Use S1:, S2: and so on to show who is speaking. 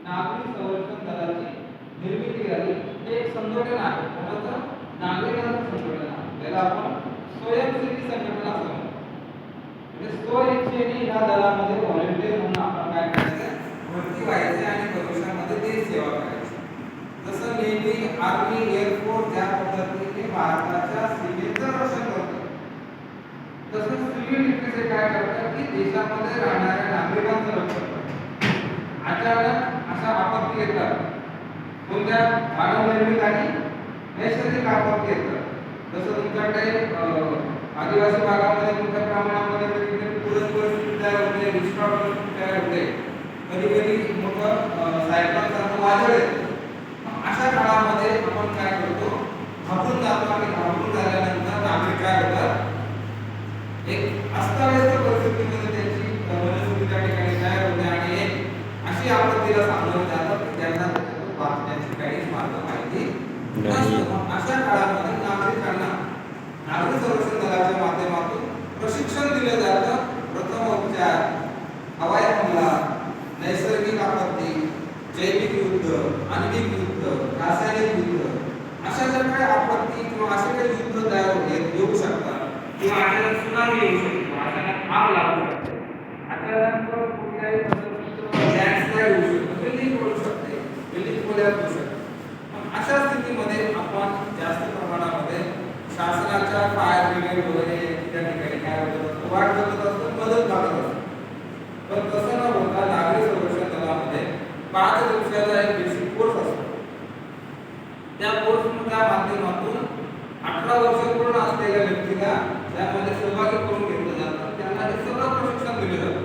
S1: नागरी संरक्षण दलाची निर्मिती झाली. हे एक संघटन आहे, कोणाचं? नागरिकांचं संघटन आहे. त्याला आपण स्वयंसेवी संघटना असं म्हणतो. म्हणजे स्वइच्छेने या दलामध्ये व्हॉलंटियर म्हणून आपण काय करायचं? भरती व्हायचे आणि भविष्यामध्ये देश सेवा करायची. जसं नेव्ही, आर्मी, एअरफोर्स या पद्धतीने भारताच्या सीमेचं रक्षण करतो, तसंच सिव्हिल डिफेन्स काय करतात की देशामध्ये राहणाऱ्या नागरिकांचं रक्षण करतात. अचानक अशा आपत्ती येतात, कोणत्या? मानवनिर्मित आणि नैसर्गिक आपत्ती येतात. जसं तुमच्याकडे आदिवासी भागामध्ये मोठ्या प्रमाणामध्ये पूरक परिस्थिती तयार होते, दुष्काळ परिस्थिती तयार होते, कधी कधी मोठं सायक्लोनसारखं वादळ येतं. अशा काळामध्ये आपण काय करतो? घाबरून जातो आणि घाबरून झाल्यानंतर नागरिक काय होतात? एक अस्ताव्यस्त परिस्थितीमध्ये त्यांची मनस्थिती त्या ठिकाणी तयार होते आणि एक अशी आपत्तीला सामोरे जातात की त्यांना त्याच्यातून वाचण्याची काही मार्ग माहिती नसतो. अशा काळामध्ये नागरिकांना नागरी संरक्षण दलाच्या माध्यमातून प्रशिक्षण दिलं जातं. प्रथम उपचार, हवाई हमला, नैसर्गिक आपत्ती, जैविक युद्ध, आण्विक युद्ध, रासायनिक युद्ध, अशा ज्या काही आपत्ती किंवा असे काही युद्ध तयार येऊ शकतात किंवा अचानक सुनामी येऊ शकते, अचानक आग लागू शकते, अचानक कुठल्याही लँडस्लाइड होऊ शकतो, बिल्डिंग पडू शकते, बिल्डिंग कोलॅप्स होऊ शकते. अशा स्थितीमध्ये आपण जास्त प्रमाणामध्ये शासनाच्या फायर ब्रिगेड वगैरे त्या ठिकाणी काय होत असतं? वाट बघत असतो, मदत मागत असतो. पण तसं न होता नागरी संरक्षण दलामध्ये 5 दिवसाचा एक बेसिक कोर्स असतो. त्या कोर्सच्या माध्यमातून 18 वर्ष पूर्ण असलेल्या व्यक्तीला त्यामध्ये सहभागी करून घेतलं जातं. त्यांना हे सगळं प्रशिक्षण दिलं जातं.